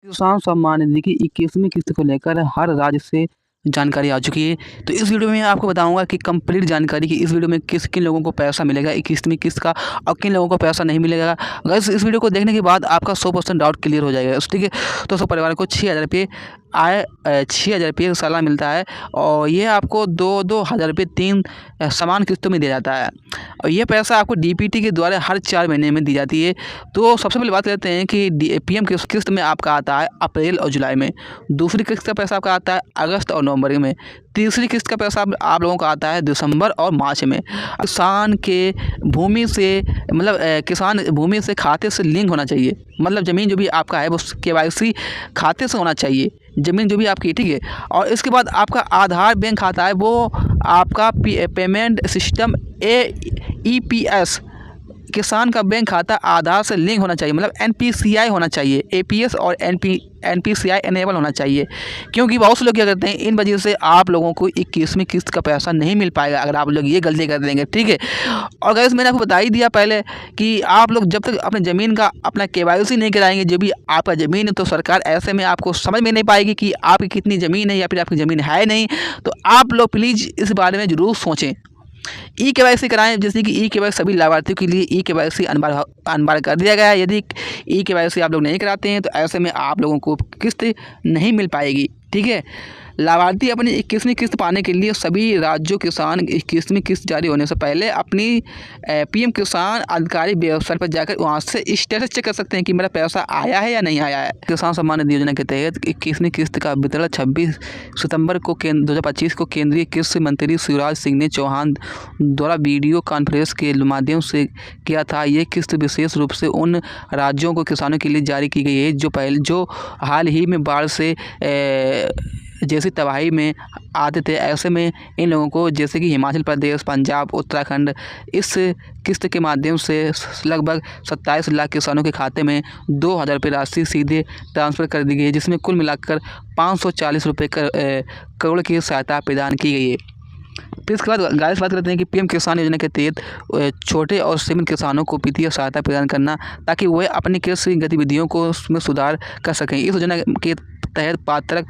किसान सम्मान निधि की 21वीं किस्त को लेकर हर राज्य से जानकारी आ चुकी है। तो इस वीडियो में आपको बताऊंगा कि कंप्लीट जानकारी कि इस वीडियो में किन लोगों को पैसा मिलेगा 21वीं किस्त का और किन लोगों को पैसा नहीं मिलेगा। गाइस इस वीडियो को देखने के बाद आपका 100% डाउट क्लियर हो जाएगा। ठीक है, तो सब परिवार को 6,000 रुपये 6,000 रुपये सालाना मिलता है और ये आपको 2-2 हज़ार रुपये 3 समान किस्तों में दिया जाता है और ये पैसा आपको डीपीटी के द्वारा हर 4 महीने में दी जाती है। तो सबसे पहले बात करते हैं कि पीएम किस्त में आपका आता है अप्रैल और जुलाई में, दूसरी किस्त का पैसा आपका आता है अगस्त और नवंबर में, तीसरी किस्त का पैसा आप लोगों का आता है दिसंबर और मार्च में। किसान के भूमि से किसान भूमि से खाते से लिंक होना चाहिए, मतलब ज़मीन जो भी आपका है वो केवाईसी खाते से होना चाहिए, ज़मीन जो भी आपकी, ठीक है। और इसके बाद आपका आधार बैंक खाता है वो आपका पेमेंट सिस्टम EPS किसान का बैंक खाता आधार से लिंक होना चाहिए, मतलब NPCI होना चाहिए, APS और NPCI एनेबल होना चाहिए। क्योंकि बहुत से लोग क्या करते हैं, इन वजह से आप लोगों को 21वीं किस्त का पैसा नहीं मिल पाएगा अगर आप लोग ये गलती कर देंगे, ठीक है। और गाइस मैंने आपको बता ही दिया पहले कि आप लोग जब तक अपने ज़मीन का अपना KYC नहीं कराएंगे, जो भी आपका ज़मीन है, तो सरकार ऐसे में आपको समझ में नहीं पाएगी कि आपकी कितनी ज़मीन है या फिर आपकी ज़मीन है नहीं। तो आप लोग प्लीज़ इस बारे में ज़रूर सोचें, KYC कराएं। जैसे कि KYC सभी लाभार्थियों के लिए KYC अनिवार्य कर दिया गया है। यदि KYC आप लोग नहीं कराते हैं तो ऐसे में आप लोगों को किस्त नहीं मिल पाएगी, ठीक है। लाभार्थी अपनी 21वीं किस्त पाने के लिए सभी राज्यों किसान 21वीं किस्त जारी होने से पहले अपनी PM किसान अधिकारी वेबसाइट पर जाकर वहां से स्टेटस चेक कर सकते हैं कि मेरा पैसा आया है या नहीं आया है। किसान सम्मान निधि योजना के तहत 21वीं किस्त का वितरण 26 सितंबर को 2025 को केंद्रीय कृषि मंत्री शिवराज सिंह चौहान द्वारा वीडियो कॉन्फ्रेंस के माध्यम से किया था। ये किस्त विशेष रूप से उन राज्यों को किसानों के लिए जारी की गई है जो हाल ही में बाढ़ से जैसी तबाही में आते थे। ऐसे में इन लोगों को, जैसे कि हिमाचल प्रदेश, पंजाब, उत्तराखंड, इस किस्त के माध्यम से लगभग 27 लाख किसानों के खाते में 2,000 रुपये राशि सीधे ट्रांसफ़र कर दी गई है, जिसमें कुल मिलाकर 540 रुपये करोड़ की सहायता प्रदान की गई है। फिर इसके बाद गाइस बात करते हैं कि PM किसान योजना के तहत छोटे और सीमित किसानों को वित्तीय सहायता प्रदान करना, ताकि वह अपनी कृषि गतिविधियों को उसमें सुधार कर सकें। इस योजना के तहत पात्र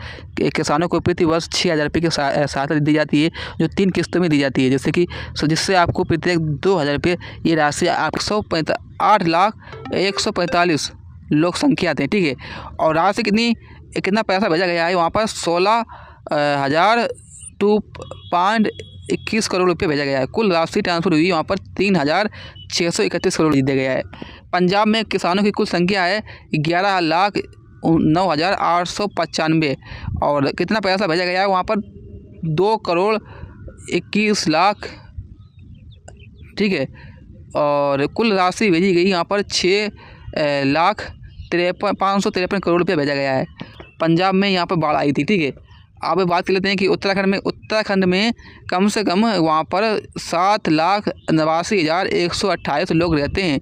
किसानों को प्रति वर्ष 6,000 रुपये की सहायता दी जाती है, जो 3 किस्तों में दी जाती है। जैसे कि जिससे आपको प्रत्येक 2,000 रुपये ये राशि आप 8,145 लोग संख्या आते हैं, ठीक है। और राशि कितना पैसा भेजा गया है वहाँ पर 16,221 करोड़ रुपये भेजा गया है। कुल राशि ट्रांसफर हुई वहाँ पर 3,631 करोड़ दिया गया है। पंजाब में किसानों की कुल संख्या है 11,09,895 और कितना पैसा भेजा गया है वहाँ पर 2,21,00,000, ठीक है। और कुल राशि भेजी गई यहाँ पर 6,553 करोड़ रुपये भेजा गया है। पंजाब में यहाँ पर बाढ़ आई थी, ठीक है। अब बात कर लेते हैं कि उत्तराखंड में कम से कम वहाँ पर 7,89,128 लोग रहते हैं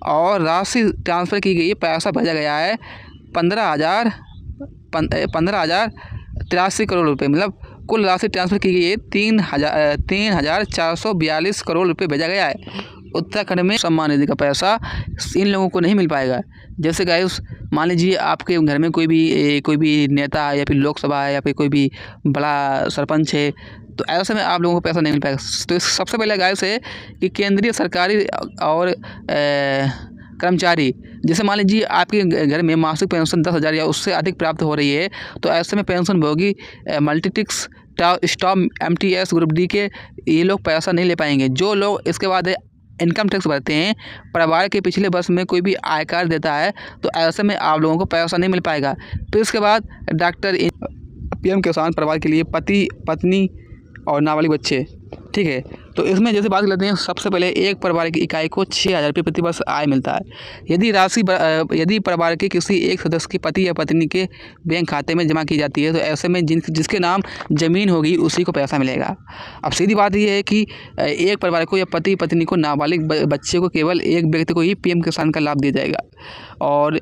और राशि ट्रांसफ़र की गई है, पैसा भेजा गया है 15,083 करोड़ रुपये, मतलब कुल राशि ट्रांसफ़र की गई है 3,442 करोड़ रुपये भेजा गया है। उत्तराखंड में सम्मान निधि का पैसा इन लोगों को नहीं मिल पाएगा। जैसे गाइस मान लीजिए आपके घर में कोई भी नेता है या फिर लोकसभा है या फिर कोई भी बड़ा सरपंच है, तो ऐसे में आप लोगों को पैसा नहीं मिल पाएगा। तो सबसे पहले गाइस है कि केंद्रीय सरकारी और कर्मचारी, जैसे मान लीजिए आपके घर में मासिक पेंशन 10,000 या उससे अधिक प्राप्त हो रही है, तो ऐसे में पेंशन भोगी मल्टीटिक्स स्टॉप MTS ग्रुप D के ये लोग पैसा नहीं ले पाएंगे। जो लोग इसके बाद इनकम टैक्स भरते हैं, परिवार के पिछले वर्ष में कोई भी आयकर देता है, तो ऐसे में आप लोगों को पैसा नहीं मिल पाएगा। फिर इसके बाद डॉक्टर PM किसान परिवार के लिए पति पत्नी और नाबालिग बच्चे, ठीक है। तो इसमें जैसे बात करते हैं, सबसे पहले एक परिवार की इकाई को 6,000 रुपये प्रति वर्ष आय मिलता है। यदि परिवार के किसी एक सदस्य के पति या पत्नी के बैंक खाते में जमा की जाती है, तो ऐसे में जिसके नाम ज़मीन होगी उसी को पैसा मिलेगा। अब सीधी बात यह है कि एक परिवार को या पति पत्नी को नाबालिग बच्चे को केवल एक व्यक्ति को ही PM किसान का लाभ दिया जाएगा। और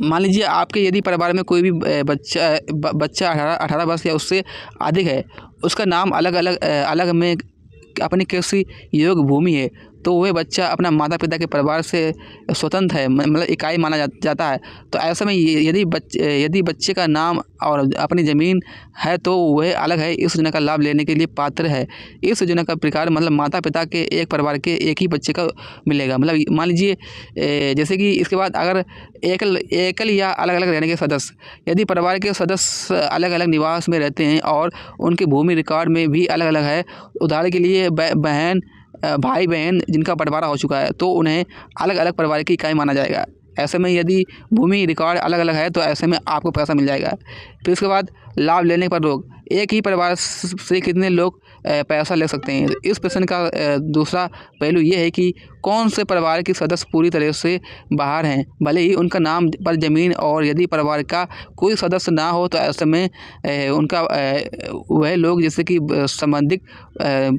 मान लीजिए आपके यदि परिवार में कोई भी बच्चा 18 वर्ष या उससे अधिक है, उसका नाम अलग में अपनी कृषि योग्य भूमि है, तो वह बच्चा अपना माता पिता के परिवार से स्वतंत्र है, मतलब इकाई माना जाता है। तो ऐसे में यदि बच्चे का नाम और अपनी ज़मीन है तो वह अलग है, इस योजना का लाभ लेने के लिए पात्र है। इस योजना का प्रकार मतलब माता पिता के एक परिवार के एक ही बच्चे का मिलेगा। मतलब मान लीजिए जैसे कि इसके बाद अगर एकल या अलग अलग रहने के सदस्य, यदि परिवार के सदस्य अलग अलग निवास में रहते हैं और उनके भूमि रिकॉर्ड में भी अलग अलग है, उदाहरण के लिए भाई बहन जिनका बंटवारा हो चुका है, तो उन्हें अलग अलग परिवार की इकाई माना जाएगा। ऐसे में यदि भूमि रिकॉर्ड अलग अलग है तो ऐसे में आपको पैसा मिल जाएगा। फिर इसके बाद लाभ लेने पर रोक, एक ही परिवार से कितने लोग पैसा ले सकते हैं। इस प्रश्न का दूसरा पहलू ये है कि कौन से परिवार के सदस्य पूरी तरह से बाहर हैं, भले ही उनका नाम पर ज़मीन और यदि परिवार का कोई सदस्य ना हो तो ऐसे में उनका वह लोग जैसे कि संबंधित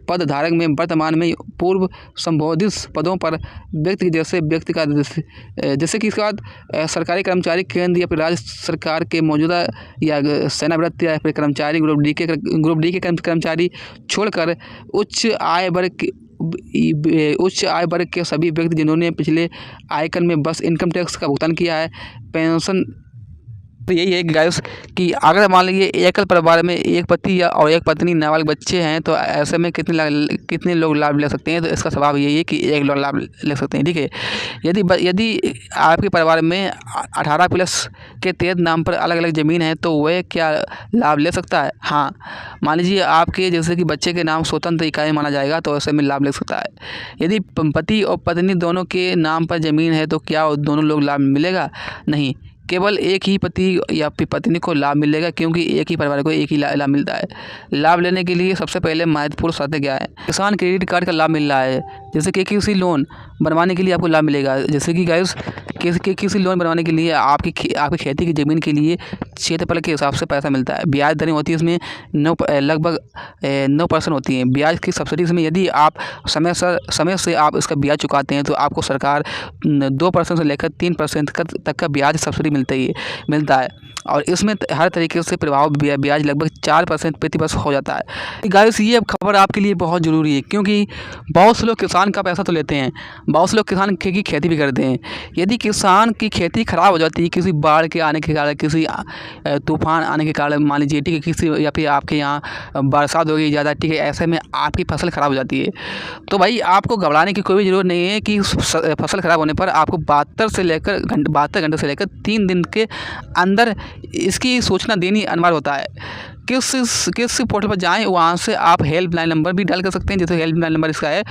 पद धारक में वर्तमान में पूर्व संबोधित पदों पर व्यक्ति का जैसे कि इसके बाद सरकारी कर्मचारी केंद्र या फिर राज्य सरकार के मौजूदा या सेवानिवृत्त या फिर कर्मचारी ग्रुप डी के कर्मचारी छोड़कर उच्च आय वर्ग के सभी व्यक्ति जिन्होंने पिछले आयकर में बस इनकम टैक्स का भुगतान किया है। पेंशन तो यही है गाइस कि अगर मान लीजिए एकल परिवार में एक पति और एक पत्नी नाबालिग बच्चे हैं तो ऐसे में कितने लोग लाभ ले सकते हैं। तो इसका जवाब यही है कि एक लोग लाभ ले सकते हैं। ठीक है, यदि आपके परिवार में 18+ के तहत नाम पर अलग अलग ज़मीन है तो वह क्या लाभ ले सकता है। हाँ, मान लीजिए आपके जैसे कि बच्चे के नाम स्वतंत्र इकाई माना जाएगा तो ऐसे में लाभ ले सकता है। यदि पति और पत्नी दोनों के नाम पर ज़मीन है तो क्या दोनों लोग लाभ मिलेगा। नहीं, केवल एक ही पति या फिर पत्नी को लाभ मिलेगा, क्योंकि एक ही परिवार को एक ही लाभ मिलता है। लाभ लेने के लिए सबसे पहले महत्वपूर्ण शर्तें क्या है। किसान क्रेडिट कार्ड का लाभ मिल रहा है, जैसे कि किसी लोन बनवाने के लिए आपको लाभ मिलेगा। जैसे कि गाइस किसी लोन बनवाने के लिए आपकी खेती की ज़मीन के लिए क्षेत्रफल के हिसाब से पैसा मिलता है। ब्याज दरें होती है इसमें लगभग 9% होती हैं। ब्याज की सब्सिडी इसमें यदि आप समय से आप इसका ब्याज चुकाते हैं तो आपको सरकार 2% से लेकर 3% तक का ब्याज सब्सिडी मिलता है। और इसमें हर तरीके से प्रभाव ब्याज लगभग 4% प्रति वर्ष हो जाता है। गाइस ये खबर आपके लिए बहुत ज़रूरी है, क्योंकि बहुत से लोग किसान का पैसा तो लेते हैं, बहुत से लोग किसान की खेती भी करते हैं। यदि किसान की खेती खराब हो जाती है किसी बाढ़ के आने के कारण, किसी तूफान आने के कारण, मान लीजिए ठीक है, किसी या फिर आपके यहाँ बरसात हो गई ज़्यादा, ठीक है, ऐसे में आपकी फसल ख़राब हो जाती है, तो भाई आपको घबराने की कोई भी ज़रूरत नहीं है कि फसल ख़राब होने पर आपको 72 घंटे से लेकर 3 दिन के अंदर इसकी सूचना देनी अनिवार्य होता है। किस पोर्टल पर जाएं, वहाँ से आप हेल्पलाइन नंबर भी डाल कर सकते हैं। जैसे हेल्पलाइन नंबर इसका है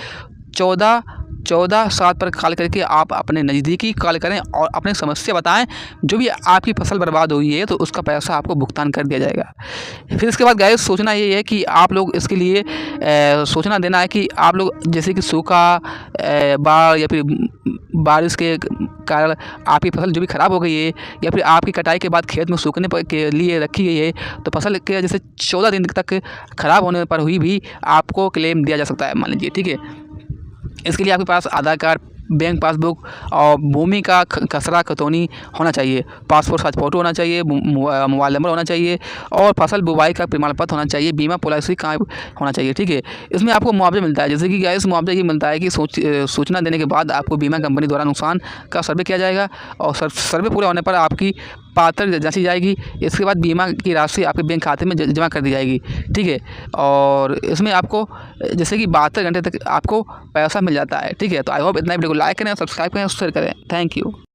14-7 पर कॉल करके आप अपने नज़दीकी कॉल करें और अपनी समस्या बताएं। जो भी आपकी फसल बर्बाद हुई है तो उसका पैसा आपको भुगतान कर दिया जाएगा। फिर इसके बाद गाइस सोचना ये है कि आप लोग इसके लिए सूचना देना है कि आप लोग जैसे कि सूखा, बाढ़ या फिर बारिश के कारण आपकी फसल जो भी ख़राब हो गई है या फिर आपकी कटाई के बाद खेत में सूखने के लिए रखी गई है, तो फसल के जैसे 14 दिन तक ख़राब होने पर हुई भी आपको क्लेम दिया जा सकता है, मान लीजिए। ठीक है, इसके लिए आपके पास आधार कार्ड, बैंक पासबुक और भूमि का खसरा खतौनी होना चाहिए, पासपोर्ट साइज फ़ोटो होना चाहिए, मोबाइल नंबर होना चाहिए और फसल बुवाई का प्रमाण पत्र होना चाहिए, बीमा पॉलिसी का होना चाहिए। ठीक है, इसमें आपको मुआवजा मिलता है। जैसे कि गाइस मुआवजा ये मिलता है कि सूचना देने के बाद आपको बीमा कंपनी द्वारा नुकसान का सर्वे किया जाएगा और सर्वे पूरा होने पर आपकी पात्रता जांची जाएगी। इसके बाद बीमा की राशि आपके बैंक खाते में जमा कर दी जाएगी। ठीक है, और इसमें आपको जैसे कि 72 घंटे तक आपको पैसा मिल जाता है। ठीक है, तो आई होप इतना वीडियो को लाइक करें, सब्सक्राइब करें, शेयर करें। Thank you.